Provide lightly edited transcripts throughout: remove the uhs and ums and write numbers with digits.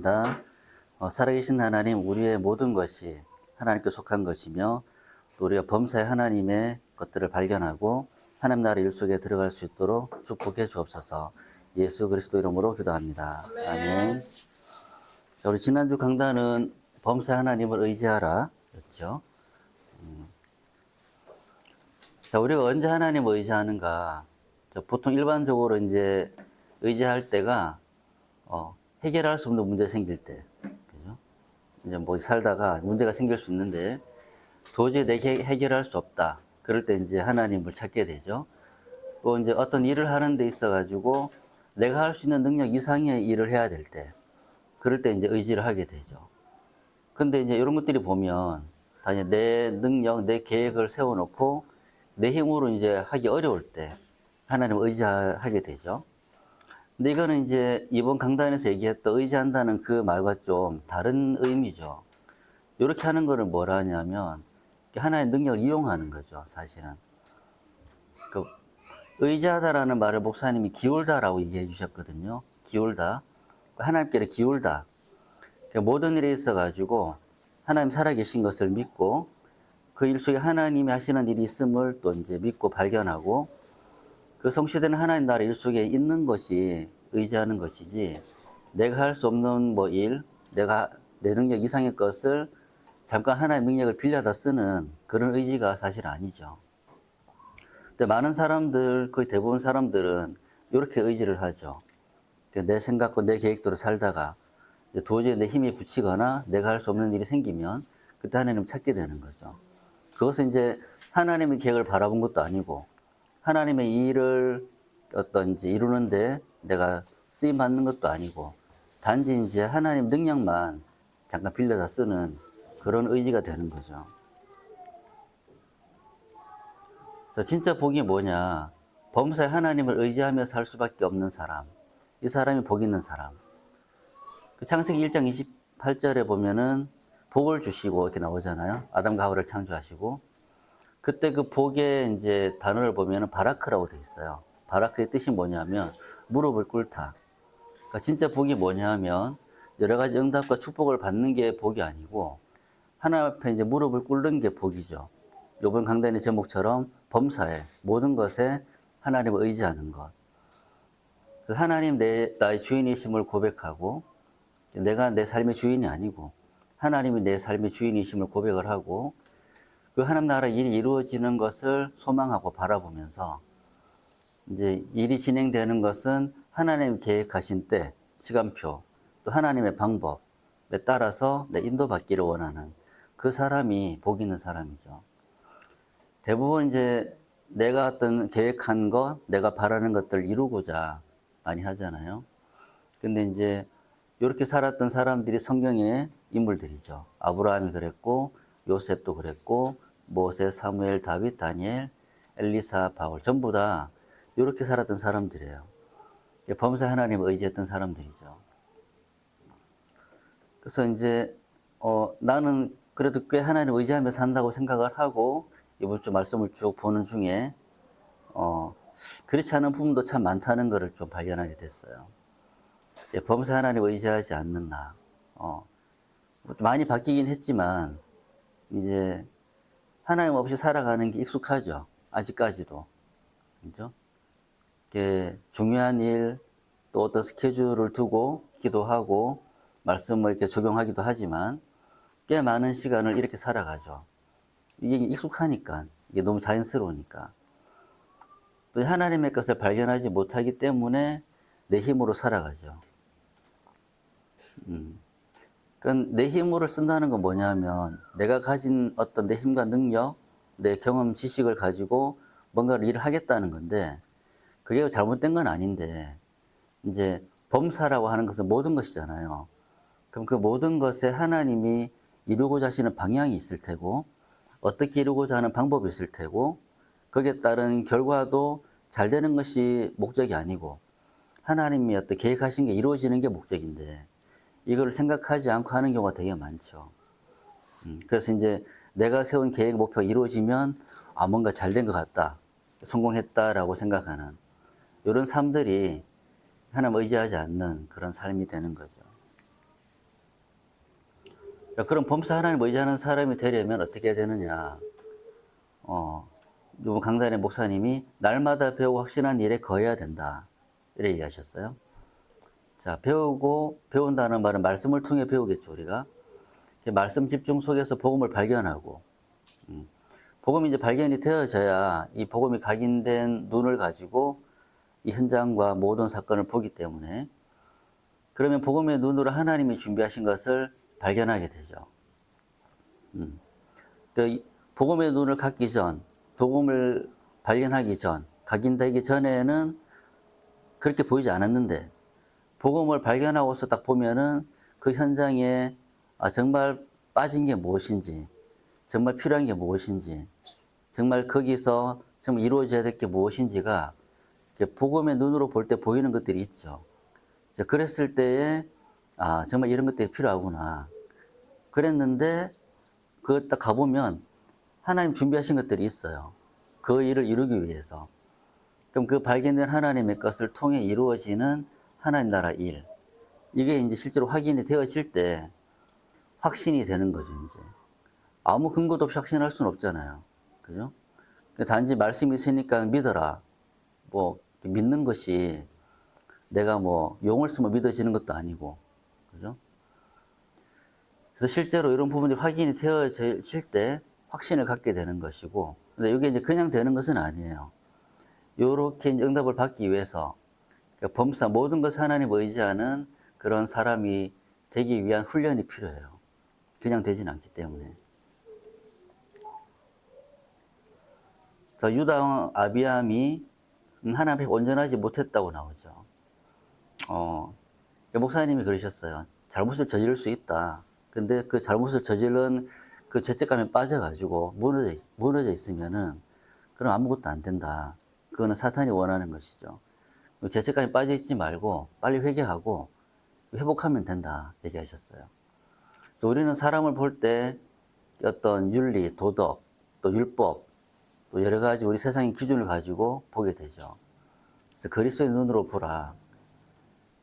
기도합니다. 살아계신 하나님, 우리의 모든 것이 하나님께 속한 것이며 또 우리가 범사에 하나님의 것들을 발견하고 하나님 나라 일 속에 들어갈 수 있도록 축복해 주옵소서. 예수 그리스도 이름으로 기도합니다. 아멘. 자, 우리 지난주 강단은 범사에 하나님을 의지하라 였죠. 자, 우리가 언제 하나님을 의지하는가? 보통 일반적으로 이제 의지할 때가 해결할 수 없는 문제 생길 때, 그죠? 이제 뭐 살다가 문제가 생길 수 있는데 도저히 내게 해결할 수 없다. 그럴 때 이제 하나님을 찾게 되죠. 또 이제 어떤 일을 하는 데 있어 가지고 내가 할 수 있는 능력 이상의 일을 해야 될 때, 그럴 때 이제 의지를 하게 되죠. 근데 이제 이런 것들이 보면 다 이제 내 능력, 내 계획을 세워놓고 내 힘으로 이제 하기 어려울 때 하나님을 의지하게 되죠. 근데 이거는 이제 이번 강단에서 얘기했던 의지한다는 그 말과 좀 다른 의미죠. 이렇게 하는 거를 뭐라 하냐면 하나님의 능력을 이용하는 거죠, 사실은. 그 의지하다라는 말을 목사님이 기울다라고 얘기해 주셨거든요. 기울다. 하나님께로 기울다. 모든 일에 있어 가지고 하나님 살아계신 것을 믿고 그 일 속에 하나님이 하시는 일이 있음을 또 이제 믿고 발견하고 그 성취되는 하나님 나라 일 속에 있는 것이 의지하는 것이지, 내가 할 수 없는 뭐 일, 내가 내 능력 이상의 것을 잠깐 하나님의 능력을 빌려다 쓰는 그런 의지가 사실 아니죠. 근데 많은 사람들, 거의 대부분 사람들은 이렇게 의지를 하죠. 내 생각과 내 계획대로 살다가 도저히 내 힘이 붙이거나 내가 할 수 없는 일이 생기면 그때 하나님을 찾게 되는 거죠. 그것은 이제 하나님의 계획을 바라본 것도 아니고 하나님의 일을 어떤지 이루는데 내가 쓰임 받는 것도 아니고 단지 이제 하나님 능력만 잠깐 빌려다 쓰는 그런 의지가 되는 거죠. 진짜 복이 뭐냐? 범사에 하나님을 의지하며 살 수밖에 없는 사람. 이 사람이 복 있는 사람. 창세기 1장 28절에 보면은 복을 주시고 이렇게 나오잖아요. 아담과 하와를 창조하시고. 그때 그 복의 이제 단어를 보면은 바라크라고 돼 있어요. 바라크의 뜻이 뭐냐면 무릎을 꿇다. 그러니까 진짜 복이 뭐냐면 여러 가지 응답과 축복을 받는 게 복이 아니고 하나님 앞에 이제 무릎을 꿇는 게 복이죠. 이번 강단의 제목처럼 범사에 모든 것에 하나님을 의지하는 것. 하나님 나의 주인이심을 고백하고 내가 내 삶의 주인이 아니고 하나님이 내 삶의 주인이심을 고백을 하고 그 하나님 나라 일이 이루어지는 것을 소망하고 바라보면서 이제 일이 진행되는 것은 하나님이 계획하신 때, 시간표, 또 하나님의 방법에 따라서 내 인도받기를 원하는 그 사람이 복 있는 사람이죠. 대부분 이제 내가 어떤 계획한 것, 내가 바라는 것들을 이루고자 많이 하잖아요. 근데 이제 이렇게 살았던 사람들이 성경의 인물들이죠. 아브라함이 그랬고, 요셉도 그랬고, 모세, 사무엘, 다윗, 다니엘, 엘리사, 바울 전부 다 이렇게 살았던 사람들이에요. 범사 하나님을 의지했던 사람들이죠. 그래서 이제 나는 그래도 꽤 하나님을 의지하며 산다고 생각을 하고 이번 주 말씀을 쭉 보는 중에 그렇지 않은 부분도 참 많다는 것을 좀 발견하게 됐어요. 범사 하나님을 의지하지 않는 나. 많이 바뀌긴 했지만 이제 하나님 없이 살아가는 게 익숙하죠. 아직까지도. 그죠? 중요한 일, 또 어떤 스케줄을 두고 기도하고 말씀을 이렇게 적용하기도 하지만 꽤 많은 시간을 이렇게 살아가죠. 이게 익숙하니까, 이게 너무 자연스러우니까. 또 하나님의 것을 발견하지 못하기 때문에 내 힘으로 살아가죠. 그러니까 내 힘으로 쓴다는 건 뭐냐면 내가 가진 어떤 내 힘과 능력, 내 경험, 지식을 가지고 뭔가를 일을 하겠다는 건데 그게 잘못된 건 아닌데 이제 범사라고 하는 것은 모든 것이잖아요. 그럼 그 모든 것에 하나님이 이루고자 하시는 방향이 있을 테고 어떻게 이루고자 하는 방법이 있을 테고 거기에 따른 결과도 잘 되는 것이 목적이 아니고 하나님이 어떤 계획하신 게 이루어지는 게 목적인데 이걸 생각하지 않고 하는 경우가 되게 많죠. 그래서 이제 내가 세운 계획, 목표가 이루어지면 뭔가 잘 된 것 같다, 성공했다라고 생각하는 이런 삶들이 하나님 의지하지 않는 그런 삶이 되는 거죠. 그런 범사 하나님 의지하는 사람이 되려면 어떻게 해야 되느냐. 이번 강단의 목사님이 날마다 배우고 확신한 일에 거해야 된다. 이래 얘기하셨어요. 자, 배운다는 말은 말씀을 통해 배우겠죠, 우리가. 말씀 집중 속에서 복음을 발견하고, 복음이 이제 발견이 되어져야 이 복음이 각인된 눈을 가지고 이 현장과 모든 사건을 보기 때문에, 그러면 복음의 눈으로 하나님이 준비하신 것을 발견하게 되죠. 복음의 눈을 갖기 전, 복음을 발견하기 전, 각인되기 전에는 그렇게 보이지 않았는데, 복음을 발견하고서 딱 보면은 그 현장에 정말 빠진 게 무엇인지, 정말 필요한 게 무엇인지, 정말 거기서 정말 이루어져야 될 게 무엇인지가 복음의 눈으로 볼 때 보이는 것들이 있죠. 그랬을 때에 정말 이런 것들이 필요하구나. 그랬는데 그 딱 가보면 하나님 준비하신 것들이 있어요. 그 일을 이루기 위해서. 그럼 그 발견된 하나님의 것을 통해 이루어지는 하나님 나라 일. 이게 이제 실제로 확인이 되어질 때 확신이 되는 거죠, 이제. 아무 근거도 없이 확신할 수는 없잖아요. 그죠? 단지 말씀이 있으니까 믿어라. 뭐, 믿는 것이 내가 뭐 용을 쓰면 믿어지는 것도 아니고. 그죠? 그래서 실제로 이런 부분이 확인이 되어질 때 확신을 갖게 되는 것이고, 근데 이게 이제 그냥 되는 것은 아니에요. 요렇게 응답을 받기 위해서 범사 모든 것을 하나님 의지하는 그런 사람이 되기 위한 훈련이 필요해요. 그냥 되진 않기 때문에. 자, 유다 아비암이 하나님 앞에 온전하지 못했다고 나오죠. 목사님이 그러셨어요. 잘못을 저지를 수 있다. 근데 그 잘못을 저지른 그 죄책감에 빠져가지고 무너져 있으면은 그럼 아무것도 안 된다. 그거는 사탄이 원하는 것이죠. 죄책감에 빠져 있지 말고 빨리 회개하고 회복하면 된다. 얘기하셨어요. 그래서 우리는 사람을 볼 때 어떤 윤리, 도덕, 또 율법, 또 여러 가지 우리 세상의 기준을 가지고 보게 되죠. 그래서 그리스도의 눈으로 보라.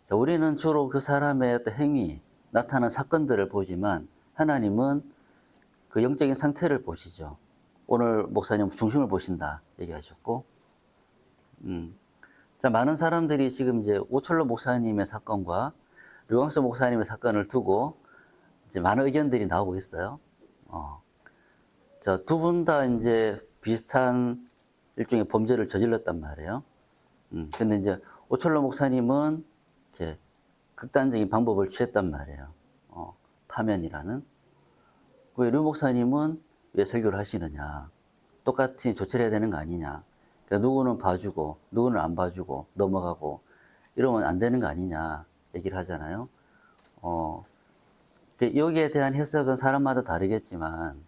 자, 우리는 주로 그 사람의 어떤 행위, 나타난 사건들을 보지만 하나님은 그 영적인 상태를 보시죠. 오늘 목사님 중심을 보신다 얘기하셨고, 자, 많은 사람들이 지금 이제 오철로 목사님의 사건과 류광수 목사님의 사건을 두고 이제 많은 의견들이 나오고 있어요. 자, 두 분 다 이제 비슷한 일종의 범죄를 저질렀단 말이에요. 근데 이제 오철로 목사님은 이렇게 극단적인 방법을 취했단 말이에요. 파면이라는. 왜 류 목사님은 왜 설교를 하시느냐. 똑같이 조치를 해야 되는 거 아니냐. 그러니까 누구는 봐주고, 누구는 안 봐주고, 넘어가고, 이러면 안 되는 거 아니냐. 얘기를 하잖아요. 여기에 대한 해석은 사람마다 다르겠지만,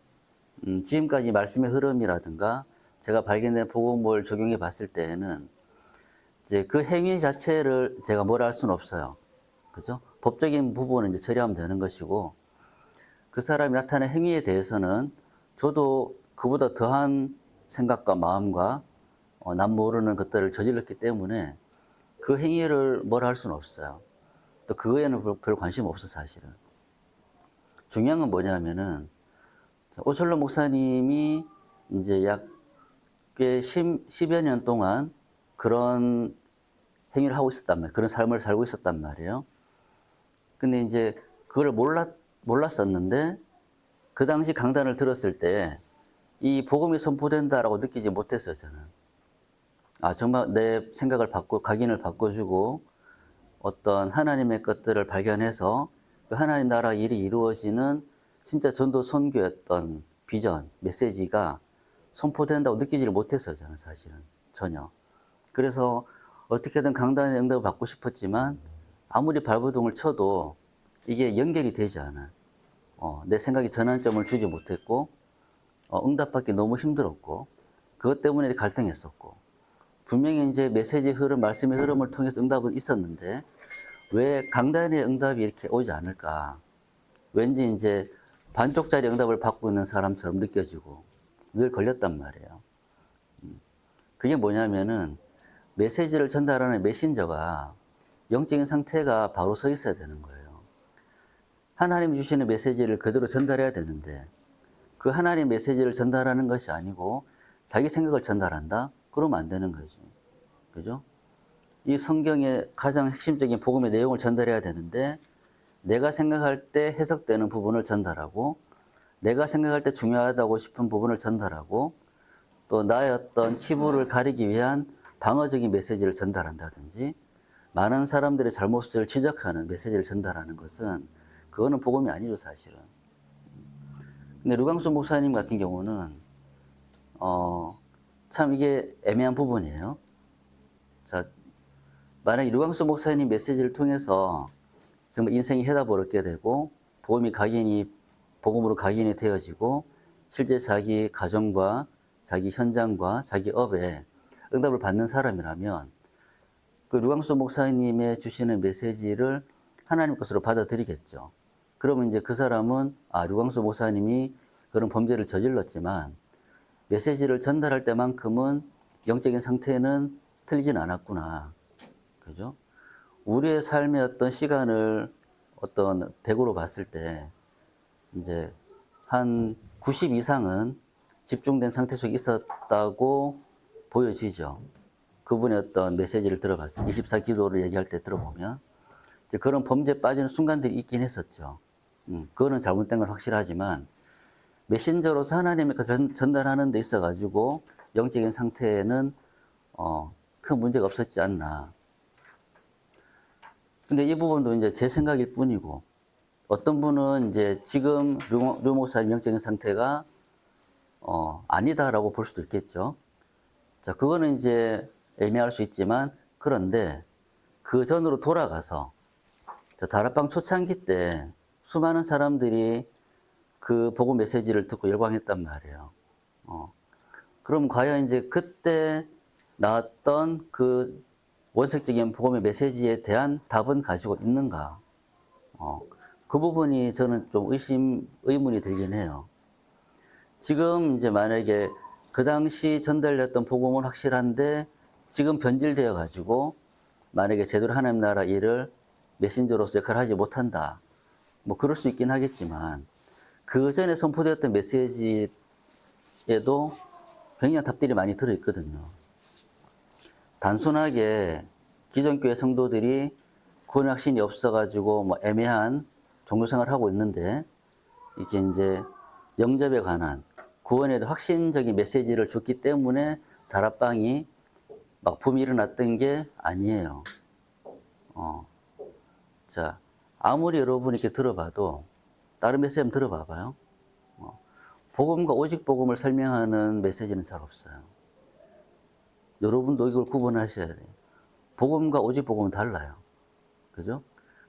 지금까지 말씀의 흐름이라든가, 제가 발견된 복음을 적용해 봤을 때에는, 이제 그 행위 자체를 제가 뭐라 할 수는 없어요. 그죠? 법적인 부분은 이제 처리하면 되는 것이고, 그 사람이 나타낸 행위에 대해서는 저도 그보다 더한 생각과 마음과 남 모르는 것들을 저질렀기 때문에 그 행위를 뭐라 할 수는 없어요. 또 그거에는 별 관심 없어, 사실은. 중요한 건 뭐냐면은, 오철로 목사님이 이제 약 꽤 10여 년 동안 그런 행위를 하고 있었단 말이에요. 그런 삶을 살고 있었단 말이에요. 근데 이제 그걸 몰랐었는데, 그 당시 강단을 들었을 때, 이 복음이 선포된다라고 느끼지 못했어요, 저는. 정말 내 생각을 각인을 바꿔주고, 어떤 하나님의 것들을 발견해서, 그 하나님 나라 일이 이루어지는 진짜 전도 선교였던 비전, 메시지가 선포된다고 느끼지를 못했어요, 저는 사실은. 전혀. 그래서 어떻게든 강단의 응답을 받고 싶었지만, 아무리 발버둥을 쳐도 이게 연결이 되지 않아요. 내 생각에 전환점을 주지 못했고, 응답받기 너무 힘들었고, 그것 때문에 갈등했었고, 분명히 이제 메시지 흐름, 말씀의 흐름을 통해서 응답은 있었는데, 왜 강단의 응답이 이렇게 오지 않을까? 왠지 이제 반쪽짜리 응답을 받고 있는 사람처럼 느껴지고, 늘 걸렸단 말이에요. 그게 뭐냐면은, 메시지를 전달하는 메신저가 영적인 상태가 바로 서 있어야 되는 거예요. 하나님이 주시는 메시지를 그대로 전달해야 되는데 그 하나님 메시지를 전달하는 것이 아니고 자기 생각을 전달한다? 그러면 안 되는 거지. 그죠? 이 성경의 가장 핵심적인 복음의 내용을 전달해야 되는데 내가 생각할 때 해석되는 부분을 전달하고 내가 생각할 때 중요하다고 싶은 부분을 전달하고 또 나의 어떤 치부를 가리기 위한 방어적인 메시지를 전달한다든지 많은 사람들의 잘못을 지적하는 메시지를 전달하는 것은 그거는 복음이 아니죠, 사실은. 근데 류광수 목사님 같은 경우는 참 이게 애매한 부분이에요. 자, 만약에 류광수 목사님 메시지를 통해서 정말 인생이 해답을 얻게 되고 복음으로 각인이 되어지고 실제 자기 가정과 자기 현장과 자기 업에 응답을 받는 사람이라면 그 류광수 목사님의 주시는 메시지를 하나님 것으로 받아들이겠죠. 그러면 이제 그 사람은 류광수 목사님이 그런 범죄를 저질렀지만 메시지를 전달할 때만큼은 영적인 상태는 틀리진 않았구나. 그죠? 우리의 삶의 어떤 시간을 어떤 100으로 봤을 때 이제 한 90 이상은 집중된 상태 속에 있었다고 보여지죠. 그분의 어떤 메시지를 들어봤어요. 24기도를 얘기할 때 들어보면 이제 그런 범죄에 빠지는 순간들이 있긴 했었죠. 그거는 잘못된 건 확실하지만 메신저로서 하나님의 전달하는 데 있어가지고 영적인 상태에는 큰 문제가 없었지 않나. 근데 이 부분도 이제 제 생각일 뿐이고 어떤 분은 이제 지금 류 목사님 영적인 상태가 아니다라고 볼 수도 있겠죠. 자, 그거는 이제 애매할 수 있지만 그런데 그 전으로 돌아가서 다락방 초창기 때 수많은 사람들이 그 복음 메시지를 듣고 열광했단 말이에요. 그럼 과연 이제 그때 나왔던 그 원색적인 복음의 메시지에 대한 답은 가지고 있는가? 그 부분이 저는 좀 의문이 들긴 해요. 지금 이제 만약에 그 당시 전달됐던 복음은 확실한데 지금 변질되어 가지고 만약에 제대로 하나님 나라 일을 메신저로서 역할을 하지 못한다. 뭐 그럴 수 있긴 하겠지만 그 전에 선포되었던 메시지에도 굉장한 답들이 많이 들어있거든요. 단순하게 기존교회 성도들이 구원 확신이 없어가지고 뭐 애매한 종교생활을 하고 있는데 이게 이제 영접에 관한 구원에도 확신적인 메시지를 줬기 때문에 다락방이 막 붐이 일어났던 게 아니에요. 자, 아무리 여러분이 이렇게 들어봐도 다른 메시지 한번 들어봐봐요. 복음과 오직 복음을 설명하는 메시지는 잘 없어요. 여러분도 이걸 구분하셔야 돼요. 복음과 오직 복음은 달라요. 그죠?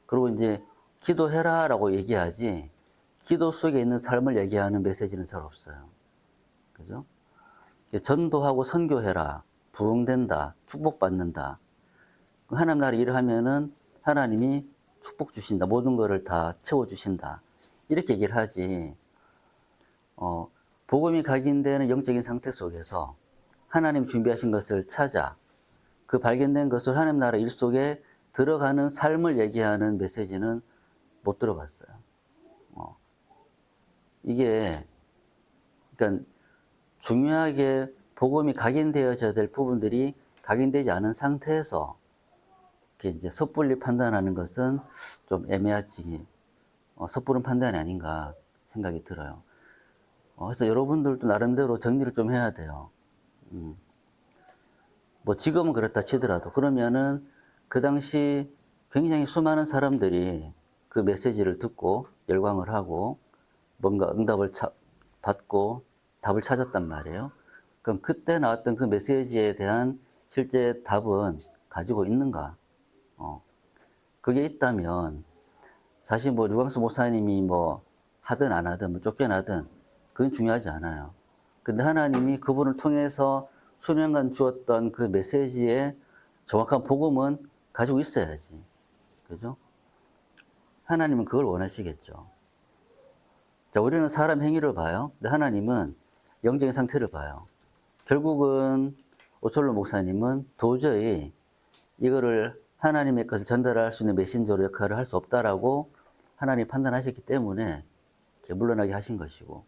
그리고 이제 기도해라라고 얘기하지 기도 속에 있는 삶을 얘기하는 메시지는 잘 없어요. 그죠? 전도하고 선교해라. 부흥된다. 축복받는다. 하나님 나라 일을 하면은 하나님이 축복 주신다. 모든 것을 다 채워주신다. 이렇게 얘기를 하지. 복음이 각인되는 영적인 상태 속에서 하나님 준비하신 것을 찾아 그 발견된 것을 하나님 나라 일 속에 들어가는 삶을 얘기하는 메시지는 못 들어봤어요. 이게 그러니까 중요하게 복음이 각인되어져야 될 부분들이 각인되지 않은 상태에서 이렇게 이제 섣불리 판단하는 것은 좀 애매하지 섣부른 판단이 아닌가 생각이 들어요. 그래서 여러분들도 나름대로 정리를 좀 해야 돼요. 뭐 지금은 그렇다 치더라도 그러면은 그 당시 굉장히 수많은 사람들이 그 메시지를 듣고 열광을 하고 뭔가 응답을 받고 답을 찾았단 말이에요. 그럼 그때 나왔던 그 메시지에 대한 실제 답은 가지고 있는가? 그게 있다면 사실 뭐 류광수 목사님이 뭐 하든 안 하든 뭐 쫓겨나든 그건 중요하지 않아요. 근데 하나님이 그분을 통해서 수년간 주었던 그 메시지의 정확한 복음은 가지고 있어야지. 그죠? 하나님은 그걸 원하시겠죠. 자, 우리는 사람 행위를 봐요. 근데 하나님은 영적인 상태를 봐요. 결국은 오철로 목사님은 도저히 이거를 하나님의 것을 전달할 수 있는 메신저로 역할을 할 수 없다라고 하나님이 판단하셨기 때문에 이렇게 물러나게 하신 것이고,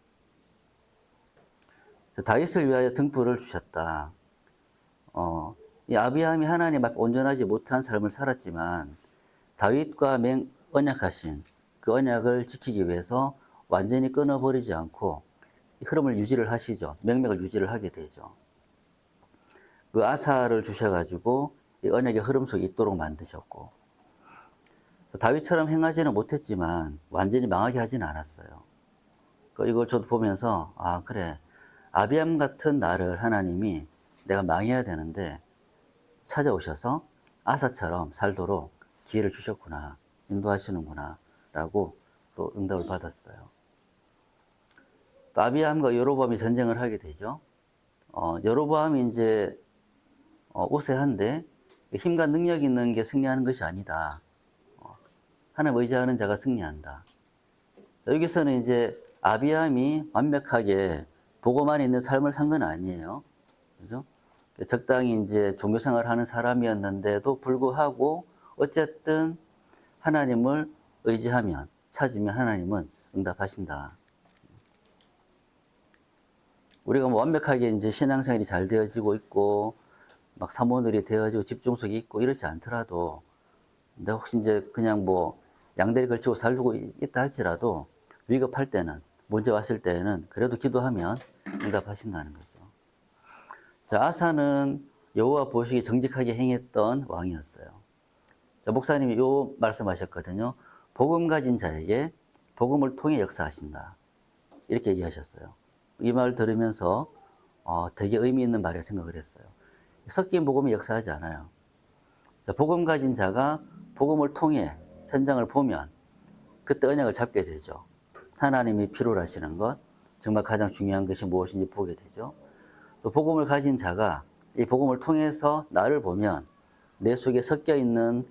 다윗을 위하여 등불을 주셨다. 이 아비암이 하나님 앞에 온전하지 못한 삶을 살았지만 다윗과 언약하신 그 언약을 지키기 위해서 완전히 끊어버리지 않고 흐름을 유지를 하시죠. 명맥을 유지를 하게 되죠. 그 아사를 주셔가지고 이 언약의 흐름 속에 있도록 만드셨고, 다윗처럼 행하지는 못했지만 완전히 망하게 하지는 않았어요. 이걸 저도 보면서 아 그래, 아비암 같은 나를 하나님이 내가 망해야 되는데 찾아오셔서 아사처럼 살도록 기회를 주셨구나, 인도하시는구나 라고 또 응답을 받았어요. 또 아비암과 여로보암이 전쟁을 하게 되죠. 여로보암이 이제 우세한데 힘과 능력 있는 게 승리하는 것이 아니다. 하나님 의지하는 자가 승리한다. 여기서는 이제 아비암이 완벽하게 보고만 있는 삶을 산 건 아니에요. 그죠? 적당히 이제 종교생활을 하는 사람이었는데도 불구하고 어쨌든 하나님을 의지하면, 찾으면 하나님은 응답하신다. 우리가 뭐 완벽하게 이제 신앙생활이 잘 되어지고 있고 막 사모들이 되어지고 집중속이 있고 이렇지 않더라도, 근데 혹시 이제 그냥 뭐 양다리 걸치고 살고 있다 할지라도 위급할 때는, 문제 왔을 때는 그래도 기도하면 응답하신다는 거죠. 자, 아사는 여호와 보시기에 정직하게 행했던 왕이었어요. 자, 목사님이 요 말씀하셨거든요. 복음 가진 자에게 복음을 통해 역사하신다, 이렇게 얘기하셨어요. 이 말 들으면서 되게 의미 있는 말이라 생각을 했어요. 섞인 복음이 역사하지 않아요. 자, 복음 가진 자가 복음을 통해 현장을 보면 그때 언약을 잡게 되죠. 하나님이 필요로 하시는 것, 정말 가장 중요한 것이 무엇인지 보게 되죠. 또 복음을 가진 자가 이 복음을 통해서 나를 보면 내 속에 섞여 있는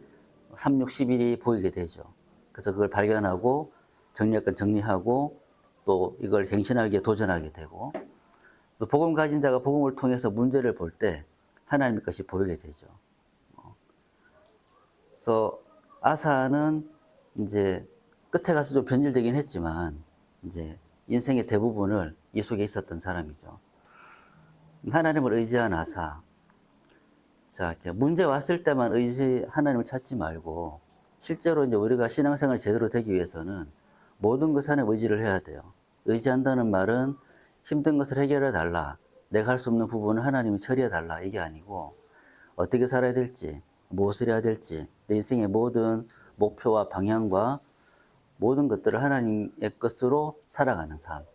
361이 보이게 되죠. 그래서 그걸 발견하고 정리할 건 정리하고 또 이걸 갱신하기에 도전하게 되고, 또 복음 가진 자가 복음을 통해서 문제를 볼 때 하나님의 것이 보이게 되죠. 그래서 아사는 이제 끝에 가서 좀 변질되긴 했지만 이제 인생의 대부분을 이 속에 있었던 사람이죠. 하나님을 의지한 아사. 자, 문제 왔을 때만 하나님을 찾지 말고 실제로 이제 우리가 신앙생활이 제대로 되기 위해서는 모든 것 안에 의지를 해야 돼요. 의지한다는 말은 힘든 것을 해결해 달라, 내가 할 수 없는 부분을 하나님이 처리해 달라, 이게 아니고 어떻게 살아야 될지, 무엇을 해야 될지, 내 인생의 모든 목표와 방향과 모든 것들을 하나님의 것으로 살아가는 삶.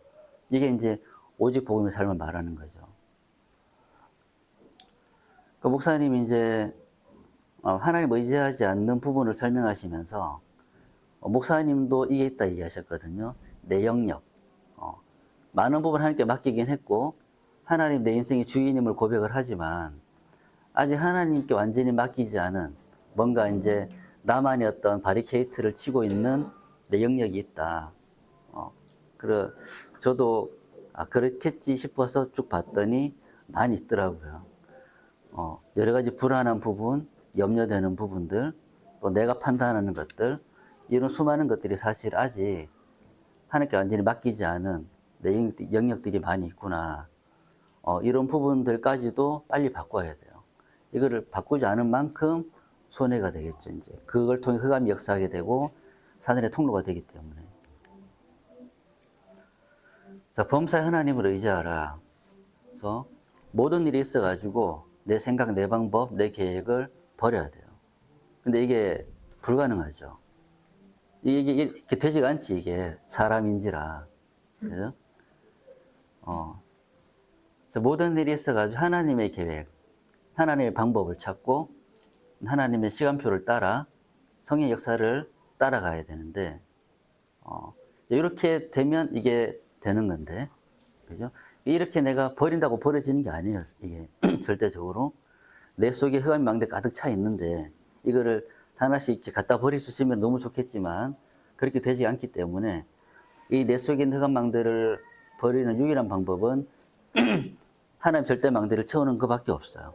이게 이제 오직 복음의 삶을 말하는 거죠. 그 목사님이 이제 하나님 의지하지 않는 부분을 설명하시면서 목사님도 이게 있다 얘기하셨거든요. 내 영역. 많은 부분 하나님께 맡기긴 했고 하나님 내 인생의 주인임을 고백을 하지만 아직 하나님께 완전히 맡기지 않은 뭔가 이제 나만의 어떤 바리케이트를 치고 있는 내 영역이 있다. 그래 저도 그렇겠지 싶어서 쭉 봤더니 많이 있더라고요. 여러 가지 불안한 부분, 염려되는 부분들, 또 내가 판단하는 것들, 이런 수많은 것들이 사실 아직 하나님께 완전히 맡기지 않은 내 영역들이 많이 있구나. 이런 부분들까지도 빨리 바꿔야 돼요. 이거를 바꾸지 않은 만큼 손해가 되겠죠, 이제. 그걸 통해 흑암이 역사하게 되고 사단의 통로가 되기 때문에. 자, 범사에 하나님을 의지하라. 그래서 모든 일이 있어가지고 내 생각, 내 방법, 내 계획을 버려야 돼요. 근데 이게 불가능하죠. 이게 이렇게 되지가 않지, 이게. 사람인지라. 그죠? 그래서 모든 일이 있어가지고 하나님의 계획, 하나님의 방법을 찾고 하나님의 시간표를 따라 성의 역사를 따라가야 되는데, 이렇게 되면 이게 되는 건데, 그죠? 이렇게 내가 버린다고 버려지는 게 아니에요, 이게. 절대적으로. 내 속에 흑암 망대 가득 차 있는데, 이거를 하나씩 이렇게 갖다 버릴 수 있으면 너무 좋겠지만, 그렇게 되지 않기 때문에, 이 내 속에 있는 흑암 망대를 버리는 유일한 방법은 하나님 절대 망대를 채우는 것밖에 없어요.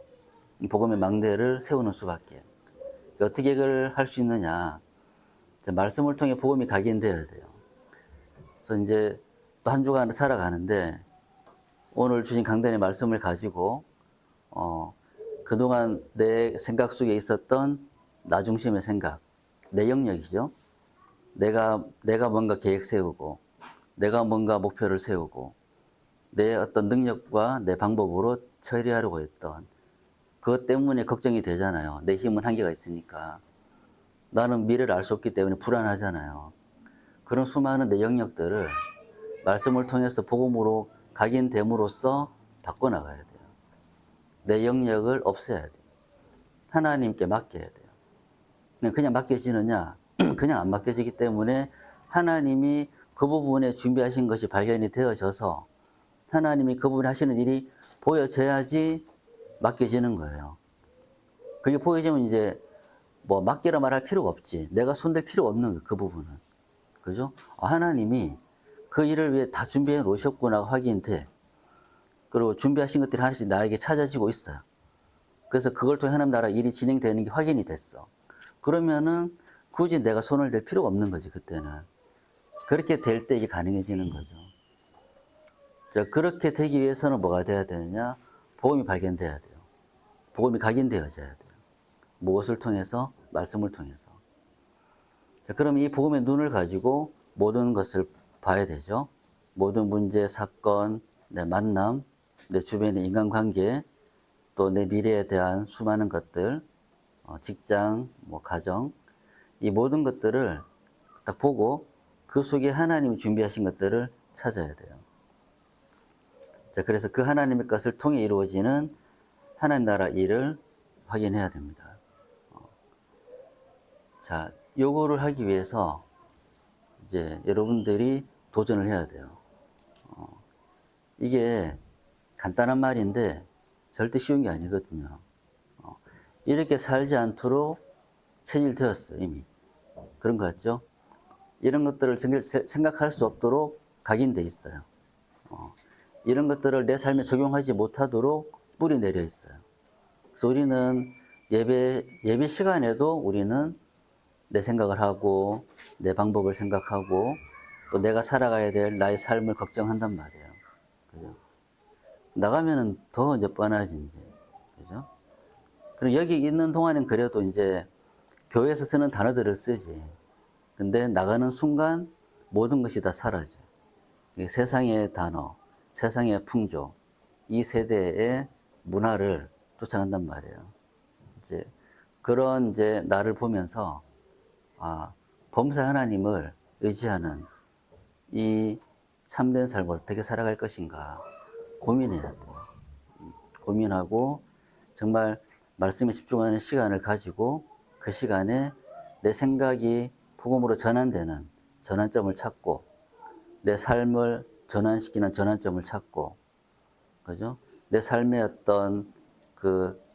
복음의 망대를 세우는 수밖에. 어떻게 그걸 할 수 있느냐? 이제 말씀을 통해 복음이 각인되어야 돼요. 그래서 이제 또 한 주간을 살아가는데 오늘 주신 강단의 말씀을 가지고 그동안 내 생각 속에 있었던 나 중심의 생각, 내 영역이죠. 내가 뭔가 계획 세우고 내가 뭔가 목표를 세우고 내 어떤 능력과 내 방법으로 처리하려고 했던 그것 때문에 걱정이 되잖아요. 내 힘은 한계가 있으니까. 나는 미래를 알 수 없기 때문에 불안하잖아요. 그런 수많은 내 영역들을 말씀을 통해서 복음으로 각인됨으로써 바꿔나가야 돼요. 내 영역을 없애야 돼요. 하나님께 맡겨야 돼요. 그냥 맡겨지느냐? 그냥 안 맡겨지기 때문에 하나님이 그 부분에 준비하신 것이 발견이 되어져서 하나님이 그 부분에 하시는 일이 보여져야지 맡겨지는 거예요. 그게 보여지면 이제 뭐 맡기라 말할 필요가 없지. 내가 손댈 필요가 없는 거예요. 그 부분은. 그죠? 하나님이 그 일을 위해 다 준비해 놓으셨구나 확인돼. 그리고 준비하신 것들이 하나씩 나에게 찾아지고 있어요. 그래서 그걸 통해 하나님 나라 일이 진행되는 게 확인이 됐어. 그러면은 굳이 내가 손을 댈 필요가 없는 거지, 그때는. 그렇게 될 때 이게 가능해지는 거죠. 자, 그렇게 되기 위해서는 뭐가 돼야 되느냐? 복음이 발견돼야 돼요. 복음이 각인되어져야 돼요. 무엇을 통해서? 말씀을 통해서. 자, 그럼 이 복음의 눈을 가지고 모든 것을 봐야 되죠. 모든 문제, 사건, 내 만남, 내 주변의 인간관계, 또 내 미래에 대한 수많은 것들, 직장, 뭐 가정, 이 모든 것들을 딱 보고 그 속에 하나님이 준비하신 것들을 찾아야 돼요. 자, 그래서 그 하나님의 것을 통해 이루어지는 하나님 나라 일을 확인해야 됩니다. 자, 요거를 하기 위해서 이제 여러분들이 도전을 해야 돼요. 이게 간단한 말인데 절대 쉬운 게 아니거든요. 이렇게 살지 않도록 체질되었어요, 이미. 그런 거 같죠? 이런 것들을 생각할 수 없도록 각인돼 있어요. 이런 것들을 내 삶에 적용하지 못하도록 뿌리 내려 있어요. 그래서 우리는 예배 시간에도 우리는 내 생각을 하고 내 방법을 생각하고 또 내가 살아가야 될 나의 삶을 걱정한단 말이에요. 그죠? 나가면은 더 이제 뻔하지, 이제. 그죠? 그리고 여기 있는 동안은 그래도 이제 교회에서 쓰는 단어들을 쓰지. 근데 나가는 순간 모든 것이 다 사라져요. 세상의 단어, 세상의 풍조, 이 세대의 문화를 쫓아간단 말이에요. 이제 그런 이제 나를 보면서 범사 하나님을 의지하는 이 참된 삶을 어떻게 살아갈 것인가 고민해야 돼요. 고민하고 정말 말씀에 집중하는 시간을 가지고 그 시간에 내 생각이 복음으로 전환되는 전환점을 찾고 내 삶을 전환시키는 전환점을 찾고, 그죠? 내 삶의 어떤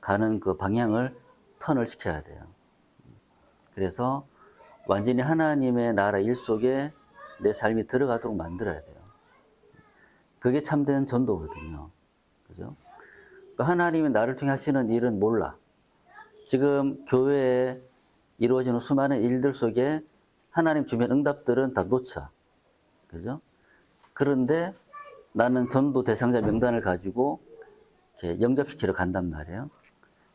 가는 그 방향을 턴을 시켜야 돼요. 그래서 완전히 하나님의 나라 일 속에 내 삶이 들어가도록 만들어야 돼요. 그게 참된 전도거든요. 그죠? 하나님이 나를 통해 하시는 일은 몰라. 지금 교회에 이루어지는 수많은 일들 속에 하나님 주변 응답들은 다 놓쳐. 그죠? 그런데 나는 전도 대상자 명단을 가지고 이렇게 영접시키러 간단 말이에요.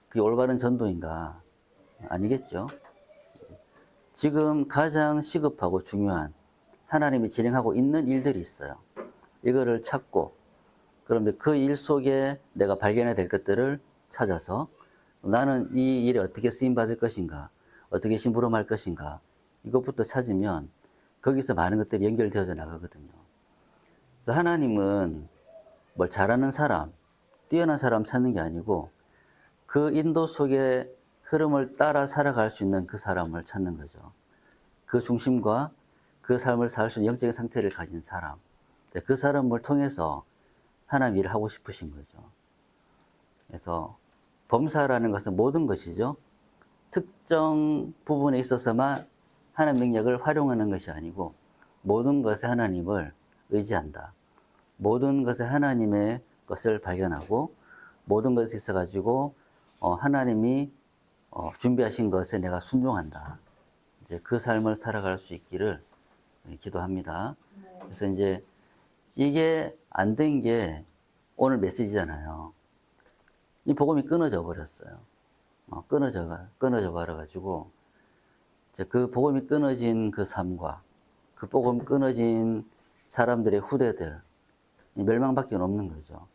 그게 올바른 전도인가? 아니겠죠? 지금 가장 시급하고 중요한 하나님이 진행하고 있는 일들이 있어요. 이거를 찾고, 그러면 그 일 속에 내가 발견해야 될 것들을 찾아서 나는 이 일에 어떻게 쓰임받을 것인가, 어떻게 심부름할 것인가, 이것부터 찾으면 거기서 많은 것들이 연결되어져 나가거든요. 그래서 하나님은 뭘 잘하는 사람, 뛰어난 사람 찾는 게 아니고 그 인도 속의 흐름을 따라 살아갈 수 있는 그 사람을 찾는 거죠. 그 중심과 그 삶을 살 수 있는 영적인 상태를 가진 사람, 그 사람을 통해서 하나님 일을 하고 싶으신 거죠. 그래서 범사라는 것은 모든 것이죠. 특정 부분에 있어서만 하나님 능력을 활용하는 것이 아니고 모든 것에 하나님을 의지한다. 모든 것에 하나님의 것을 발견하고 모든 것에 있어가지고 하나님이 준비하신 것에 내가 순종한다. 이제 그 삶을 살아갈 수 있기를 기도합니다. 그래서 이제 이게 안 된 게 오늘 메시지잖아요. 이 복음이 끊어져 버렸어요. 끊어져 버려가지고, 이제 그 복음이 끊어진 그 삶과 그 복음 끊어진 사람들의 후대들, 멸망밖에 없는 거죠.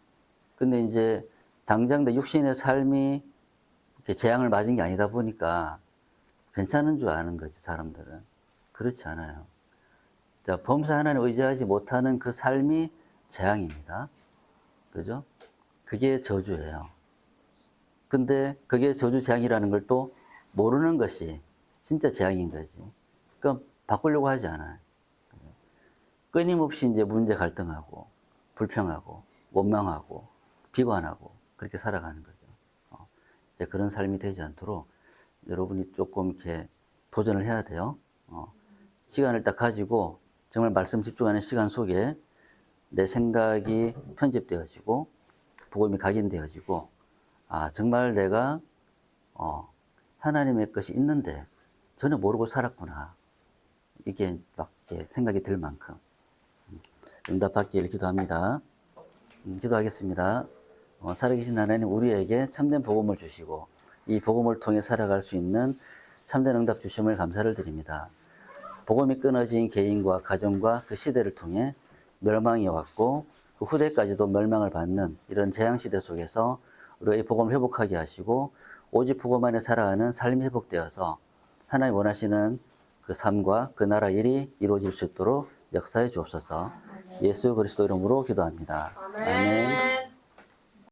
근데 이제 당장 내 육신의 삶이 이렇게 재앙을 맞은 게 아니다 보니까 괜찮은 줄 아는 거지, 사람들은. 그렇지 않아요. 자, 범사 하나님 의지하지 못하는 그 삶이 재앙입니다. 그죠? 그게 저주예요. 근데 그게 저주 재앙이라는 걸 또 모르는 것이 진짜 재앙인 거지. 그럼 바꾸려고 하지 않아요. 끊임없이 이제 문제 갈등하고, 불평하고, 원망하고, 비관하고, 그렇게 살아가는 거죠. 이제 그런 삶이 되지 않도록 여러분이 조금 이렇게 도전을 해야 돼요. 시간을 딱 가지고 정말 말씀 집중하는 시간 속에 내 생각이 편집되어지고, 복음이 각인되어지고, 아, 정말 내가, 하나님의 것이 있는데 전혀 모르고 살았구나. 이게 막 이렇게 생각이 들 만큼. 응답받기를 기도합니다. 기도하겠습니다. 살아계신 하나님, 우리에게 참된 복음을 주시고 이 복음을 통해 살아갈 수 있는 참된 응답 주심을 감사를 드립니다. 복음이 끊어진 개인과 가정과 그 시대를 통해 멸망이 왔고 그 후대까지도 멸망을 받는 이런 재앙시대 속에서 우리의 복음을 회복하게 하시고 오직 복음 안에 살아가는 삶이 회복되어서 하나님 원하시는 그 삶과 그 나라 일이 이루어질 수 있도록 역사해 주옵소서. 예수 그리스도 이름으로 기도합니다. 아멘.